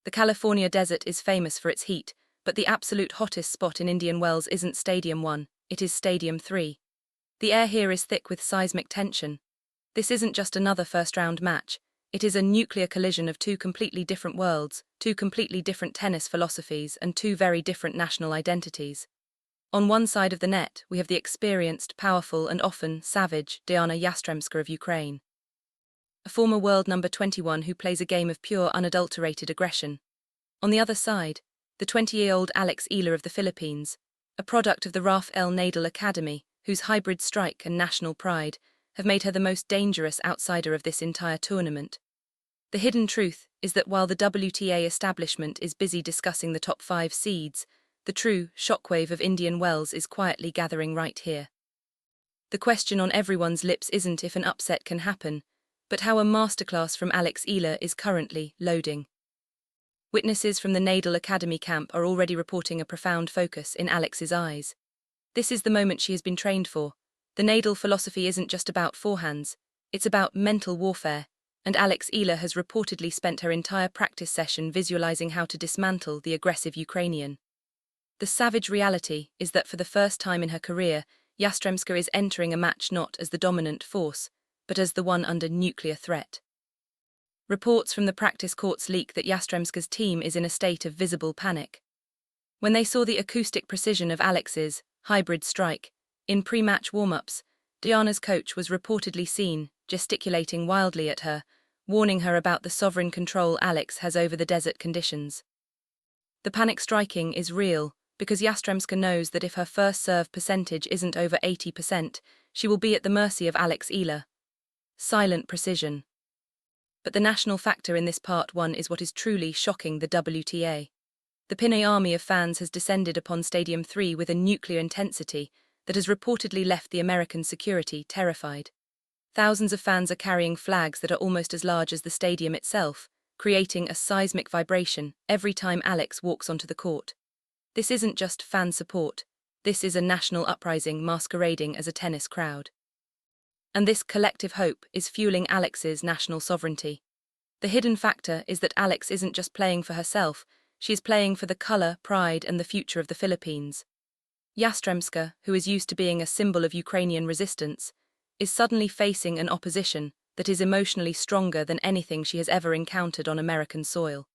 The California desert is famous for its heat, but the absolute hottest spot in Indian Wells isn't Stadium 1, it is Stadium 3. The air here is thick with seismic tension. This isn't just another first-round match, it is a nuclear collision of two completely different worlds, two completely different tennis philosophies, and two very different national identities. On one side of the net, we have the experienced, powerful, and often savage Dayana Yastremska of Ukraine, a former world number 21 who plays a game of pure, unadulterated aggression. On the other side, the 20-year-old Eala of the Philippines, a product of the Rafael Nadal Academy, whose hybrid strike and national pride have made her the most dangerous outsider of this entire tournament. The hidden truth is that while the WTA establishment is busy discussing the top 5 seeds, the true shockwave of Indian Wells is quietly gathering right here. The question on everyone's lips isn't if an upset can happen, but how a masterclass from Eala is currently loading. Witnesses from the Nadal Academy camp are already reporting a profound focus in Alex's eyes. This is the moment she has been trained for. The Nadal philosophy isn't just about forehands, it's about mental warfare, and Eala has reportedly spent her entire practice session visualizing how to dismantle the aggressive Ukrainian. The savage reality is that for the first time in her career, Yastremska is entering a match not as the dominant force, but as the one under nuclear threat. Reports from the practice courts leak that Yastremska's team is in a state of visible panic. When they saw the acoustic precision of Alex's hybrid strike in pre-match warm-ups, Dayana's coach was reportedly seen gesticulating wildly at her, warning her about the sovereign control Alex has over the desert conditions. The panic striking is real because Yastremska knows that if her first serve percentage isn't over 80%, she will be at the mercy of Eala. Silent precision. But the national factor in this part 1 is what is truly shocking the WTA. The Pinoy army of fans has descended upon Stadium 3 with a nuclear intensity that has reportedly left the American security terrified. Thousands of fans are carrying flags that are almost as large as the stadium itself, creating a seismic vibration every time Alex walks onto the court. This isn't just fan support, this is a national uprising masquerading as a tennis crowd. And this collective hope is fueling Alex's national sovereignty. The hidden factor is that Alex isn't just playing for herself, she is playing for the color, pride, and the future of the Philippines. Yastremska, who is used to being a symbol of Ukrainian resistance, is suddenly facing an opposition that is emotionally stronger than anything she has ever encountered on American soil.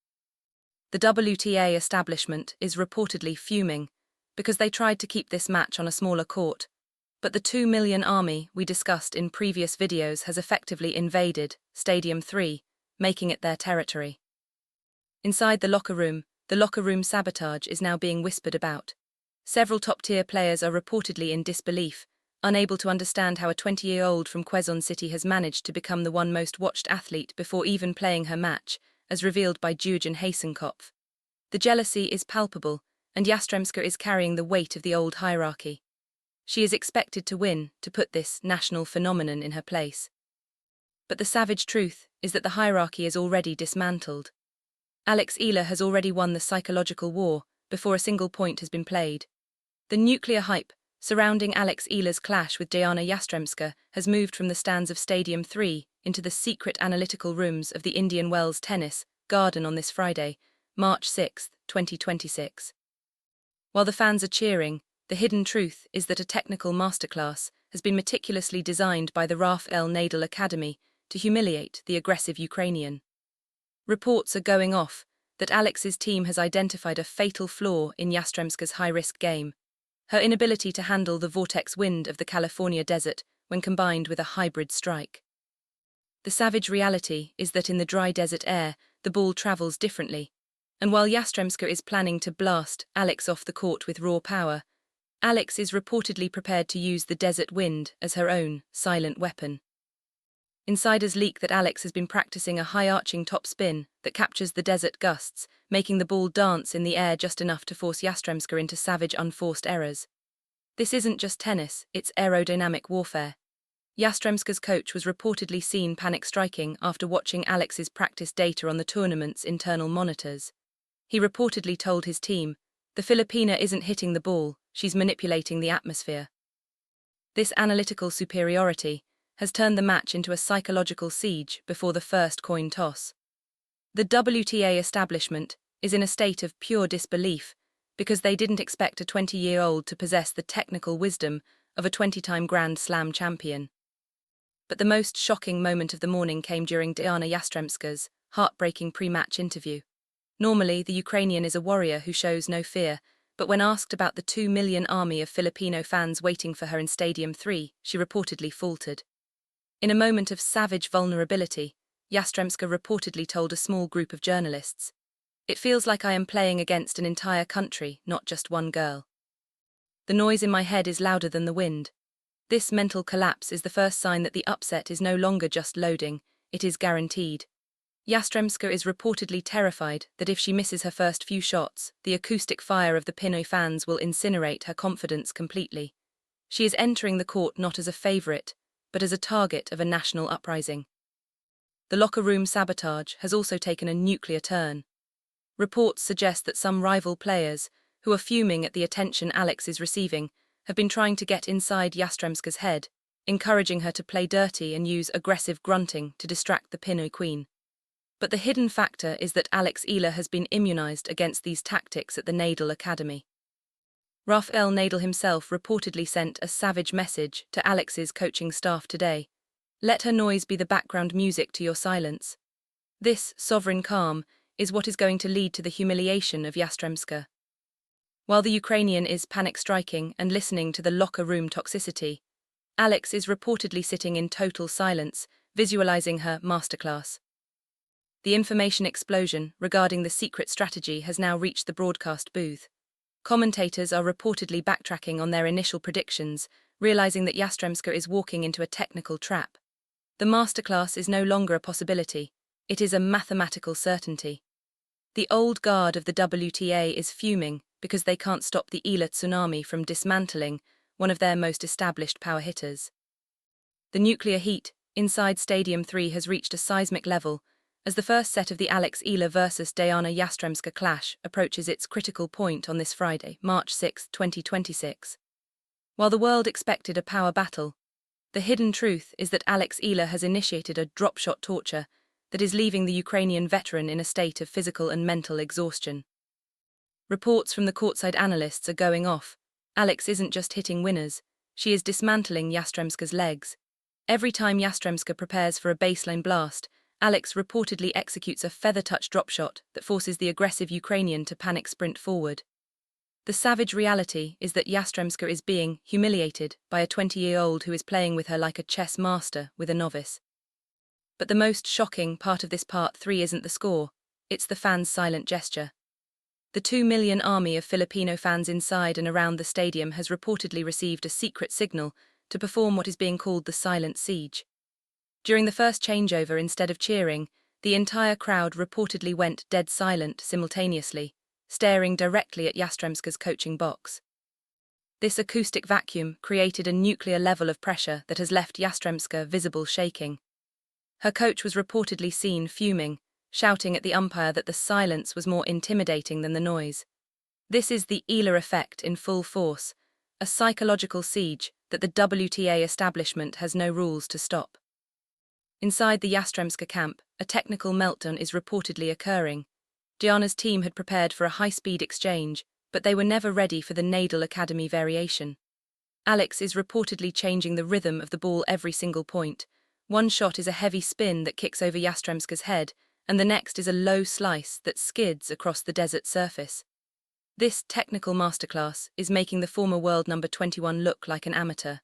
The WTA establishment is reportedly fuming because they tried to keep this match on a smaller court, but the 2 million army we discussed in previous videos has effectively invaded Stadium 3, making it their territory. Inside the locker room sabotage is now being whispered about. Several top-tier players are reportedly in disbelief, unable to understand how a 20-year-old from Quezon City has managed to become the one most watched athlete before even playing her match, as revealed by Julian Hasenkopf. The jealousy is palpable, and Yastremska is carrying the weight of the old hierarchy. She is expected to win to put this national phenomenon in her place. But the savage truth is that the hierarchy is already dismantled. Eala has already won the psychological war before a single point has been played. The nuclear hype surrounding Eala's clash with Dayana Yastremska has moved from the stands of Stadium 3 into the secret analytical rooms of the Indian Wells Tennis Garden on this Friday, March 6, 2026. While the fans are cheering, the hidden truth is that a technical masterclass has been meticulously designed by the Rafael Nadal Academy to humiliate the aggressive Ukrainian. Reports are going off that Alex's team has identified a fatal flaw in Yastremska's high-risk game, her inability to handle the vortex wind of the California desert when combined with a hybrid strike. The savage reality is that in the dry desert air, the ball travels differently, and while Yastremska is planning to blast Alex off the court with raw power, Alex is reportedly prepared to use the desert wind as her own silent weapon. Insiders leak that Alex has been practicing a high-arching topspin that captures the desert gusts, making the ball dance in the air just enough to force Yastremska into savage unforced errors. This isn't just tennis, it's aerodynamic warfare. Yastremska's coach was reportedly seen panic striking after watching Alex's practice data on the tournament's internal monitors. He reportedly told his team, "The Filipina isn't hitting the ball, she's manipulating the atmosphere." This analytical superiority has turned the match into a psychological siege before the first coin toss. The WTA establishment is in a state of pure disbelief because they didn't expect a 20-year-old to possess the technical wisdom of a 20-time Grand Slam champion. But the most shocking moment of the morning came during Dayana Yastremska's heartbreaking pre-match interview. Normally, the Ukrainian is a warrior who shows no fear, but when asked about the 2 million army of Filipino fans waiting for her in Stadium 3, she reportedly faltered. In a moment of savage vulnerability, Yastremska reportedly told a small group of journalists, "It feels like I am playing against an entire country, not just one girl. The noise in my head is louder than the wind." This mental collapse is the first sign that the upset is no longer just loading, it is guaranteed. Yastremska is reportedly terrified that if she misses her first few shots, the acoustic fire of the Pinoy fans will incinerate her confidence completely. She is entering the court not as a favourite, but as a target of a national uprising. The locker room sabotage has also taken a nuclear turn. Reports suggest that some rival players, who are fuming at the attention Alex is receiving, have been trying to get inside Yastremska's head, encouraging her to play dirty and use aggressive grunting to distract the Pinoy Queen. But the hidden factor is that Eala has been immunized against these tactics at the Nadal Academy. Rafael Nadal himself reportedly sent a savage message to Alex's coaching staff today. "Let her noise be the background music to your silence." This sovereign calm is what is going to lead to the humiliation of Yastremska. While the Ukrainian is panic-striking and listening to the locker room toxicity, Alex is reportedly sitting in total silence, visualizing her masterclass. The information explosion regarding the secret strategy has now reached the broadcast booth. Commentators are reportedly backtracking on their initial predictions, realizing that Yastremska is walking into a technical trap. The masterclass is no longer a possibility, it is a mathematical certainty. The old guard of the WTA is fuming because they can't stop the Eala tsunami from dismantling one of their most established power hitters. The nuclear heat inside Stadium 3 has reached a seismic level as the first set of the Eala versus Dayana Yastremska clash approaches its critical point on this Friday, March 6, 2026. While the world expected a power battle, the hidden truth is that Eala has initiated a dropshot torture that is leaving the Ukrainian veteran in a state of physical and mental exhaustion. Reports from the courtside analysts are going off. Alex isn't just hitting winners, she is dismantling Yastremska's legs. Every time Yastremska prepares for a baseline blast, Alex reportedly executes a feather-touch dropshot that forces the aggressive Ukrainian to panic sprint forward. The savage reality is that Yastremska is being humiliated by a 20-year-old who is playing with her like a chess master with a novice. But the most shocking part of this part 3 isn't the score, it's the fans' silent gesture. The 2 million army of Filipino fans inside and around the stadium has reportedly received a secret signal to perform what is being called the silent siege. During the first changeover, instead of cheering, the entire crowd reportedly went dead silent simultaneously, staring directly at Yastremska's coaching box. This acoustic vacuum created a nuclear level of pressure that has left Yastremska visible shaking. Her coach was reportedly seen fuming, shouting at the umpire that the silence was more intimidating than the noise. This is the Eala effect in full force, a psychological siege that the WTA establishment has no rules to stop. Inside the Yastremska camp, a technical meltdown is reportedly occurring. Dayana's team had prepared for a high-speed exchange, but they were never ready for the Nadal Academy variation. Alex is reportedly changing the rhythm of the ball every single point. One shot is a heavy spin that kicks over Yastremska's head, and the next is a low slice that skids across the desert surface. This technical masterclass is making the former world number 21 look like an amateur.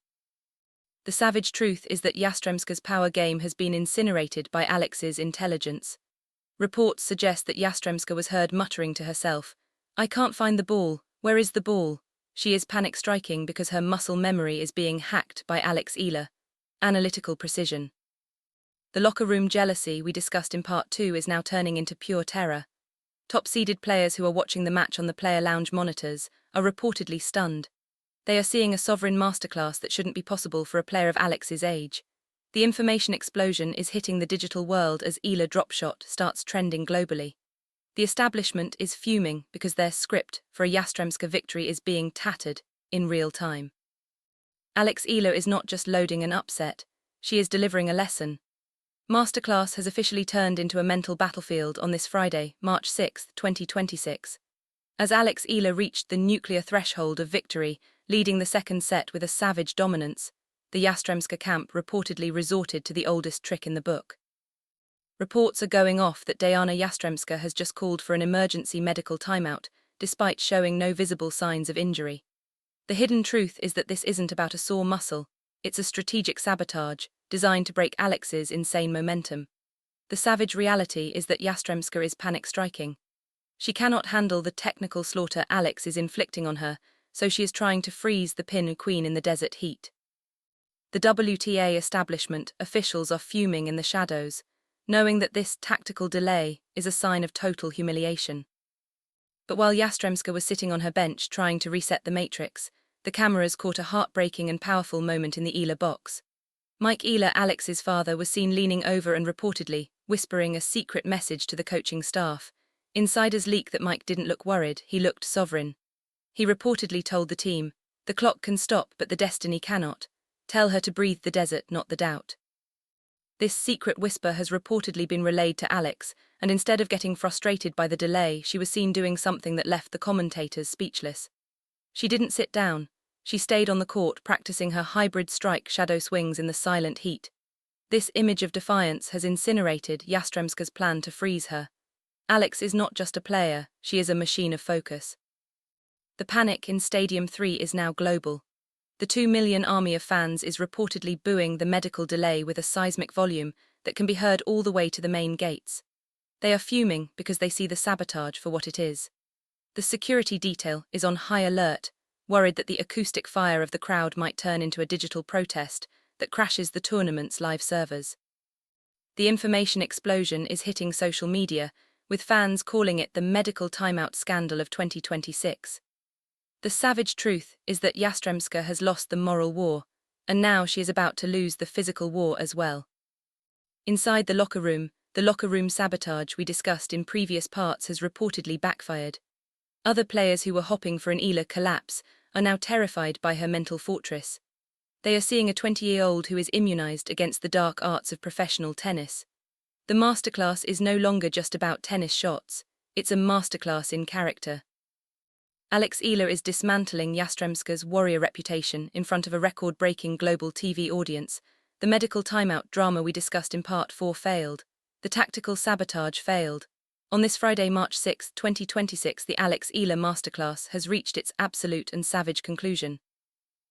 The savage truth is that Yastremska's power game has been incinerated by Alex's intelligence. Reports suggest that Yastremska was heard muttering to herself, "I can't find the ball, where is the ball?" She is panic-striking because her muscle memory is being hacked by Eala. Analytical precision. The locker room jealousy we discussed in part 2 is now turning into pure terror. Top-seeded players who are watching the match on the player lounge monitors are reportedly stunned. They are seeing a sovereign masterclass that shouldn't be possible for a player of Alex's age. The information explosion is hitting the digital world as Eala Dropshot starts trending globally. The establishment is fuming because their script for a Yastremska victory is being tattered in real time. Eala is not just loading an upset, she is delivering a lesson. Masterclass has officially turned into a mental battlefield on this Friday, March 6, 2026. As Eala reached the nuclear threshold of victory, leading the second set with a savage dominance, the Yastremska camp reportedly resorted to the oldest trick in the book. Reports are going off that Dayana Yastremska has just called for an emergency medical timeout, despite showing no visible signs of injury. The hidden truth is that this isn't about a sore muscle, it's a strategic sabotage, designed to break Alex's insane momentum. The savage reality is that Yastremska is panic-striking. She cannot handle the technical slaughter Alex is inflicting on her, so she is trying to freeze the Pinoy Queen in the desert heat. The WTA establishment officials are fuming in the shadows, knowing that this tactical delay is a sign of total humiliation. But while Yastremska was sitting on her bench trying to reset the matrix, the cameras caught a heartbreaking and powerful moment in the Eala box. Eala, Alex's father, was seen leaning over and reportedly whispering a secret message to the coaching staff. Insiders leak that Mike didn't look worried, he looked sovereign. He reportedly told the team, "The clock can stop but the destiny cannot. Tell her to breathe the desert, not the doubt." This secret whisper has reportedly been relayed to Alex, and instead of getting frustrated by the delay, she was seen doing something that left the commentators speechless. She didn't sit down. She stayed on the court practicing her hybrid strike shadow swings in the silent heat. This image of defiance has incinerated Yastremska's plan to freeze her. Alex is not just a player, she is a machine of focus. The panic in Stadium 3 is now global. The 2 million army of fans is reportedly booing the medical delay with a seismic volume that can be heard all the way to the main gates. They are fuming because they see the sabotage for what it is. The security detail is on high alert, worried that the acoustic fire of the crowd might turn into a digital protest that crashes the tournament's live servers. The information explosion is hitting social media, with fans calling it the Medical Timeout Scandal of 2026. The savage truth is that Yastremska has lost the moral war, and now she is about to lose the physical war as well. Inside the locker room sabotage we discussed in previous parts has reportedly backfired. Other players who were hopping for an Eala collapse are now terrified by her mental fortress. They are seeing a 20-year-old who is immunized against the dark arts of professional tennis. The masterclass is no longer just about tennis shots, it's a masterclass in character. Eala is dismantling Yastremska's warrior reputation in front of a record-breaking global TV audience. The medical timeout drama we discussed in Part 4 failed. The tactical sabotage failed. On this Friday, March 6, 2026, the Eala Masterclass has reached its absolute and savage conclusion.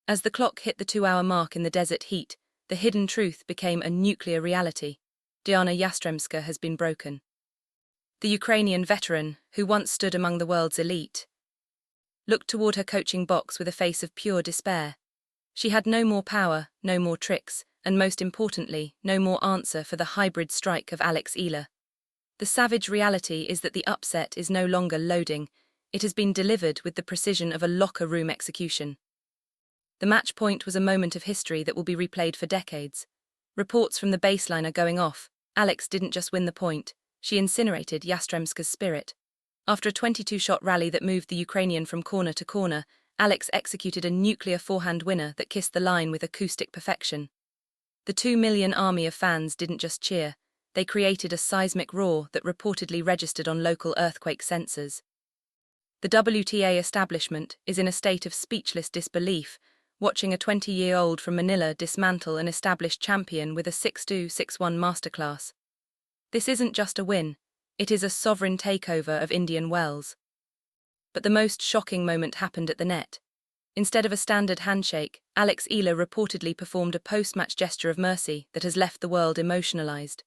As the clock hit the 2-hour mark in the desert heat, the hidden truth became a nuclear reality. Dayana Yastremska has been broken. The Ukrainian veteran, who once stood among the world's elite, looked toward her coaching box with a face of pure despair. She had no more power, no more tricks, and most importantly, no more answer for the hybrid strike of Eala. The savage reality is that the upset is no longer loading, it has been delivered with the precision of a locker room execution. The match point was a moment of history that will be replayed for decades. Reports from the baseline are going off. Alex didn't just win the point, she incinerated Yastremska's spirit. After a 22-shot rally that moved the Ukrainian from corner to corner, Alex executed a nuclear forehand winner that kissed the line with acoustic perfection. The 2 million army of fans didn't just cheer, they created a seismic roar that reportedly registered on local earthquake sensors. The WTA establishment is in a state of speechless disbelief, watching a 20-year-old from Manila dismantle an established champion with a 6-2, 6-1 masterclass. This isn't just a win, it is a sovereign takeover of Indian Wells. But the most shocking moment happened at the net. Instead of a standard handshake, Eala reportedly performed a post-match gesture of mercy that has left the world emotionalized.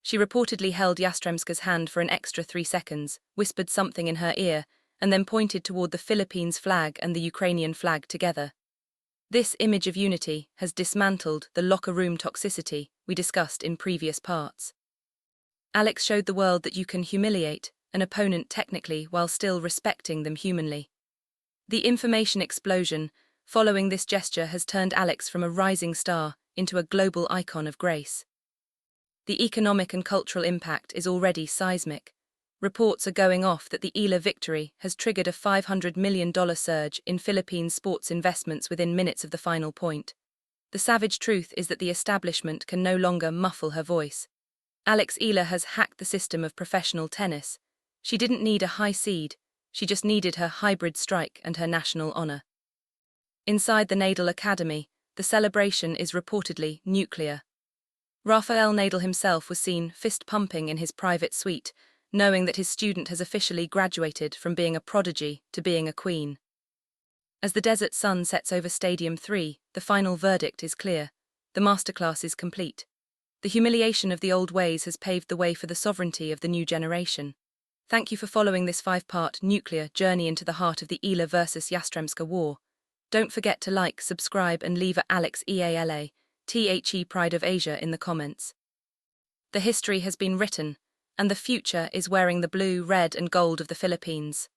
She reportedly held Yastremska's hand for an extra 3 seconds, whispered something in her ear, and then pointed toward the Philippines flag and the Ukrainian flag together. This image of unity has dismantled the locker room toxicity we discussed in previous parts. Alex showed the world that you can humiliate an opponent technically while still respecting them humanly. The information explosion following this gesture has turned Alex from a rising star into a global icon of grace. The economic and cultural impact is already seismic. Reports are going off that the Eala victory has triggered a $500 million surge in Philippine sports investments within minutes of the final point. The savage truth is that the establishment can no longer muffle her voice. Alex Eala has hacked the system of professional tennis. She didn't need a high seed, she just needed her hybrid strike and her national honor. Inside the Nadal Academy, the celebration is reportedly nuclear. Rafael Nadal himself was seen fist-pumping in his private suite, knowing that his student has officially graduated from being a prodigy to being a queen. As the desert sun sets over Stadium 3, the final verdict is clear. The masterclass is complete. The humiliation of the old ways has paved the way for the sovereignty of the new generation. Thank you for following this 5-part nuclear journey into the heart of the Eala versus Yastremska war. Don't forget to like, subscribe and leave a Alex Eala, THE Pride of Asia in the comments. The history has been written, and the future is wearing the blue, red and gold of the Philippines.